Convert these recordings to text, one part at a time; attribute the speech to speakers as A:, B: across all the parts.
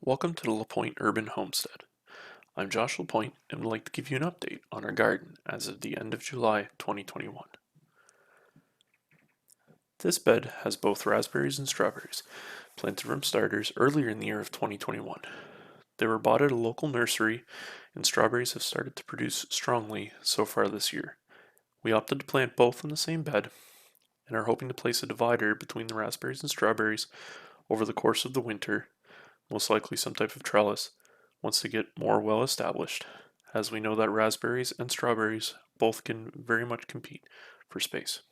A: Welcome to the LaPointe Urban Homestead. I'm Josh LaPointe and would like to give you an update on our garden as of the end of July 2021. This bed has both raspberries and strawberries, planted from starters earlier in the year of 2021. They were bought at a local nursery, and strawberries have started to produce strongly so far this year. We opted to plant both in the same bed and are hoping to place a divider between the raspberries and strawberries over the course of the winter, most likely some type of trellis, once they get more well established, as we know that raspberries and strawberries both can very much compete for space.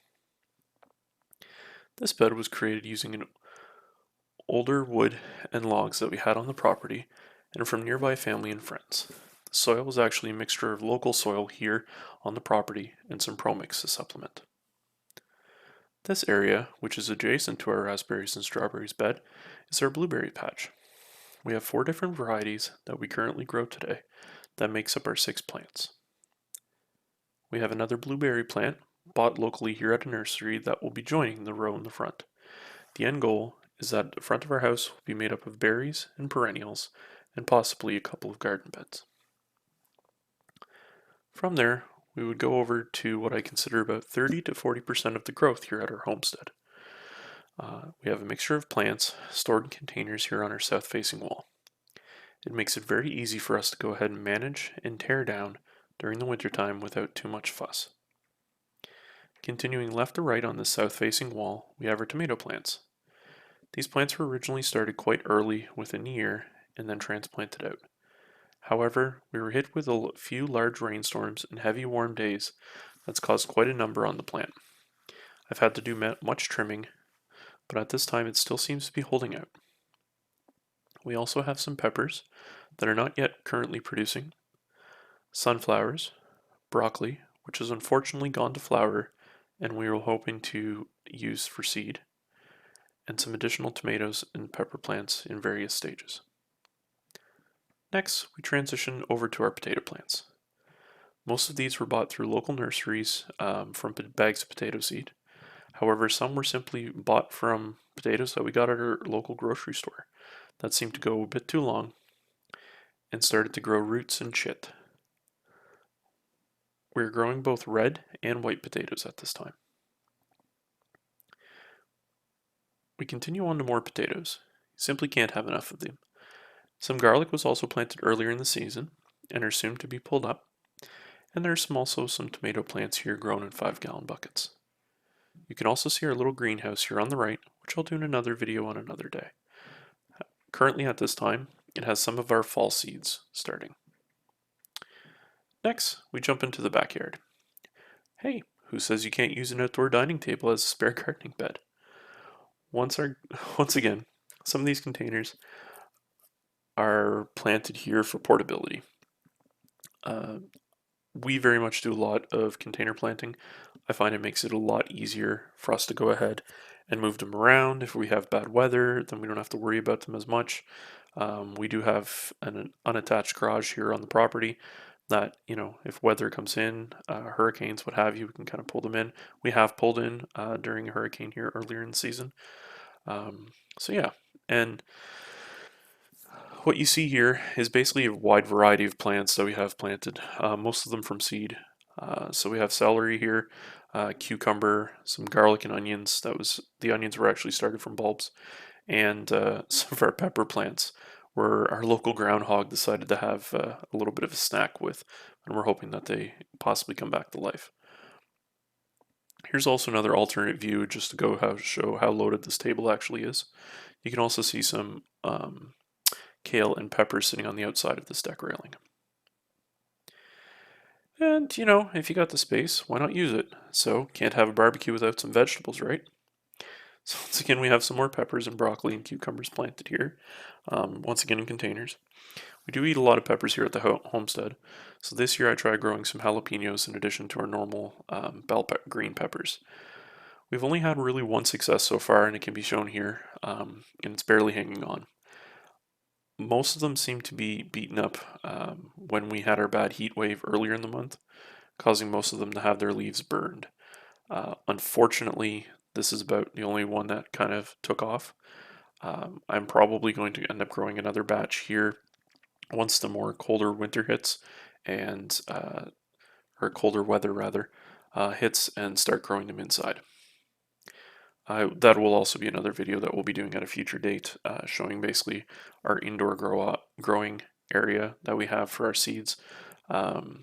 A: This bed was created using an older wood and logs that we had on the property and from nearby family and friends. The soil was actually a mixture of local soil here on the property and some pro-mix to supplement. This area, which is adjacent to our raspberries and strawberries bed, is our blueberry patch. We have 4 different varieties that we currently grow today that makes up our 6 plants. We have another blueberry plant bought locally here at a nursery that will be joining the row in the front. The end goal is that the front of our house will be made up of berries and perennials and possibly a couple of garden beds. From there, we would go over to what I consider about 30 to 40% of the growth here at our homestead. We have a mixture of plants stored in containers here on our south facing wall. It makes it very easy for us to go ahead and manage and tear down during the wintertime without too much fuss. Continuing left to right on the south facing wall, we have our tomato plants. These plants were originally started quite early, within a year, and then transplanted out. However, we were hit with a few large rainstorms and heavy warm days that's caused quite a number on the plant. I've had to do much trimming, but at this time it still seems to be holding out. We also have some peppers that are not yet currently producing, sunflowers, broccoli, which has unfortunately gone to flower and we were hoping to use for seed, and some additional tomatoes and pepper plants in various stages. Next, we transition over to our potato plants. Most of these were bought through local nurseries from bags of potato seed. However, some were simply bought from potatoes that we got at our local grocery store that seemed to go a bit too long and started to grow roots and chit. We're growing both red and white potatoes at this time. We continue on to more potatoes. You simply can't have enough of them. Some garlic was also planted earlier in the season and are soon to be pulled up. And there's also some tomato plants here grown in 5-gallon buckets. You can also see our little greenhouse here on the right, which I'll do in another video on another day. Currently at this time, it has some of our fall seeds starting. Next, we jump into the backyard. Hey, who says you can't use an outdoor dining table as a spare gardening bed? Once again, some of these containers are planted here for portability. We very much do a lot of container planting. I find it makes it a lot easier for us to go ahead and move them around. If we have bad weather, then we don't have to worry about them as much. We do have an unattached garage here on the property that, if weather comes in, hurricanes, what have you, we can kind of pull them in. We have pulled in during a hurricane here earlier in the season. So yeah, and what you see here is basically a wide variety of plants that we have planted, most of them from seed. So we have celery here, cucumber, some garlic and onions. The onions were actually started from bulbs, and some of our pepper plants where our local groundhog decided to have a little bit of a snack with, and we're hoping that they possibly come back to life. Here's also another alternate view just to show how loaded this table actually is. You can also see some kale and peppers sitting on the outside of this deck railing. And, if you got the space, why not use it? So, can't have a barbecue without some vegetables, right? So once again, we have some more peppers and broccoli and cucumbers planted here, once again in containers. We do eat a lot of peppers here at the homestead, so this year I tried growing some jalapenos in addition to our normal green peppers. We've only had really one success so far, and it can be shown here, and it's barely hanging on. Most of them seem to be beaten up when we had our bad heat wave earlier in the month, causing most of them to have their leaves burned. Unfortunately, this is about the only one that kind of took off. I'm probably going to end up growing another batch here once the more colder winter hits and or colder weather rather hits, and start growing them inside. That will also be another video that we'll be doing at a future date, showing basically our indoor growing area that we have for our seeds um,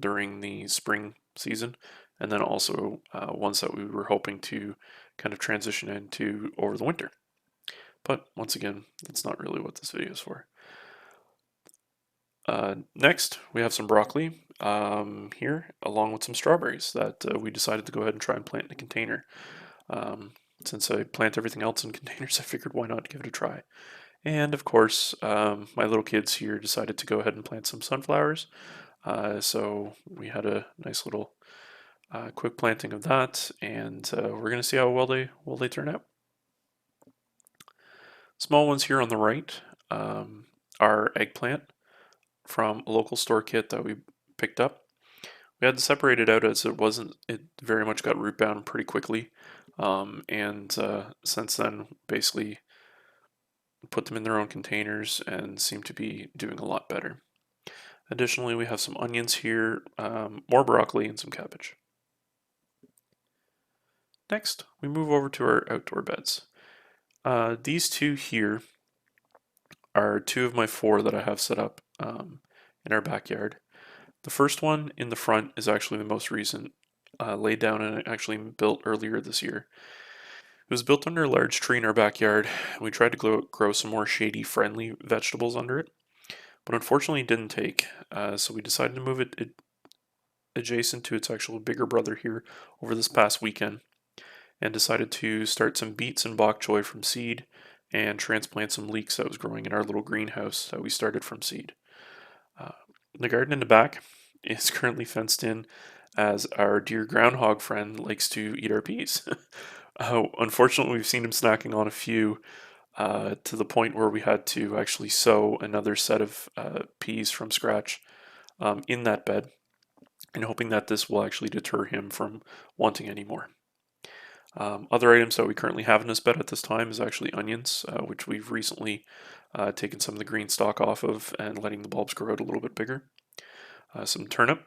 A: during the spring season, and then also ones that we were hoping to kind of transition into over the winter. But once again, that's not really what this video is for. Next, we have some broccoli here, along with some strawberries that we decided to go ahead and try and plant in a container. Um, since I plant everything else in containers, I figured why not give it a try. And of course, my little kids here decided to go ahead and plant some sunflowers. So we had a nice little quick planting of that, and we're going to see how well they turn out. Small ones here on the right are eggplant from a local store kit that we picked up. We had to separate it out as it very much got root bound pretty quickly. And since then, basically put them in their own containers and seem to be doing a lot better. Additionally, we have some onions here, more broccoli, and some cabbage. Next, we move over to our outdoor beds. These two here are two of my four that I have set up in our backyard. The first one in the front is actually the most recent, laid down and actually built earlier this year. It was built under a large tree in our backyard. We tried to grow some more shady friendly vegetables under it, but unfortunately it didn't take. So we decided to move it adjacent to its actual bigger brother here over this past weekend, and decided to start some beets and bok choy from seed and transplant some leeks that was growing in our little greenhouse that we started from seed. Uh, the garden in the back is currently fenced in, as our dear groundhog friend likes to eat our peas. Unfortunately, we've seen him snacking on a few to the point where we had to actually sow another set of peas from scratch in that bed, and hoping that this will actually deter him from wanting any more. Other items that we currently have in this bed at this time is actually onions, which we've recently taken some of the green stalk off of and letting the bulbs grow out a little bit bigger. Some turnip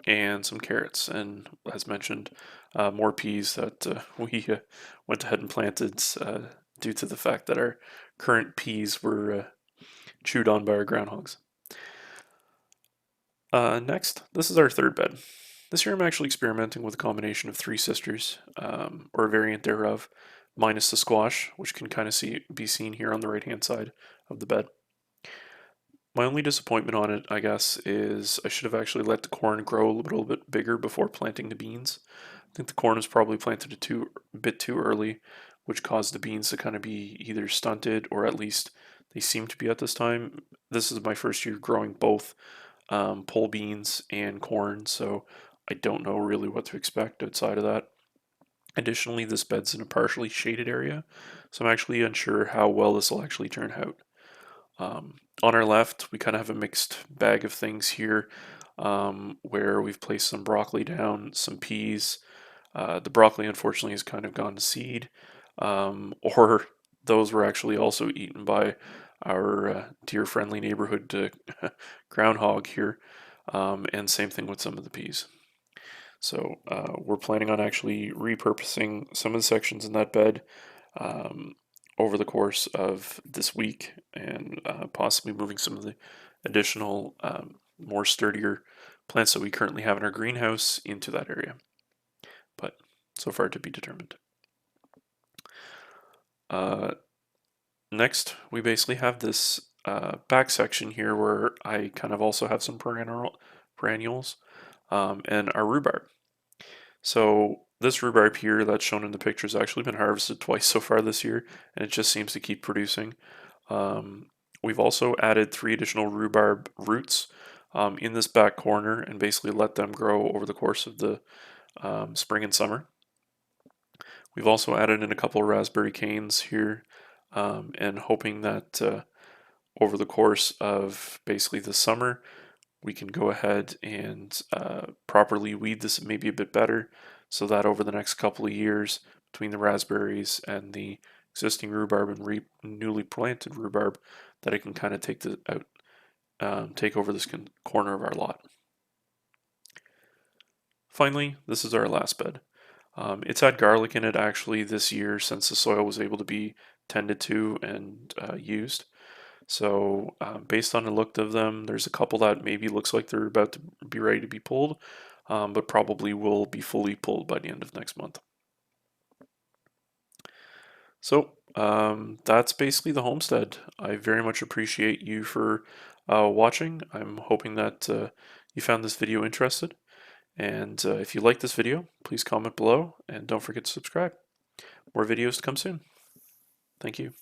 A: and some carrots, and as mentioned, more peas that we went ahead and planted due to the fact that our current peas were chewed on by our groundhogs. Next, this is our third bed. This year I'm actually experimenting with a combination of three sisters, or a variant thereof, minus the squash, which can kind of be seen here on the right hand side of the bed. My only disappointment on it, I guess, is I should have actually let the corn grow a little bit bigger before planting the beans. I think the corn was probably planted a bit too early, which caused the beans to kind of be either stunted, or at least they seem to be at this time. This is my first year growing both pole beans and corn, so I don't know really what to expect outside of that. Additionally, this bed's in a partially shaded area, so I'm actually unsure how well this will actually turn out. On our left, we kind of have a mixed bag of things here, where we've placed some broccoli down, some peas. The broccoli, unfortunately, has kind of gone to seed, or those were actually also eaten by our dear friendly neighborhood groundhog here, and same thing with some of the peas. So we're planning on actually repurposing some of the sections in that bed um, over the course of this week, and possibly moving some of the additional more sturdier plants that we currently have in our greenhouse into that area. But so far to be determined. Uh, Next, we basically have this back section here where I kind of also have some perennials and our rhubarb. So this rhubarb here that's shown in the picture has actually been harvested twice so far this year, and it just seems to keep producing. Um, we've also added 3 additional rhubarb roots in this back corner, and basically let them grow over the course of the spring and summer. We've also added in a couple of raspberry canes here, and hoping that over the course of basically the summer, we can go ahead and properly weed this maybe a bit better, so that over the next couple of years, between the raspberries and the existing rhubarb and newly planted rhubarb that I can kind of take over this corner of our lot. Finally, this is our last bed. It's had garlic in it actually this year since the soil was able to be tended to and used. So based on the look of them, there's a couple that maybe looks like they're about to be ready to be pulled, but probably will be fully pulled by the end of next month. So that's basically the homestead. I very much appreciate you for watching. I'm hoping that you found this video interested. And if you like this video, please comment below and don't forget to subscribe. More videos to come soon. Thank you.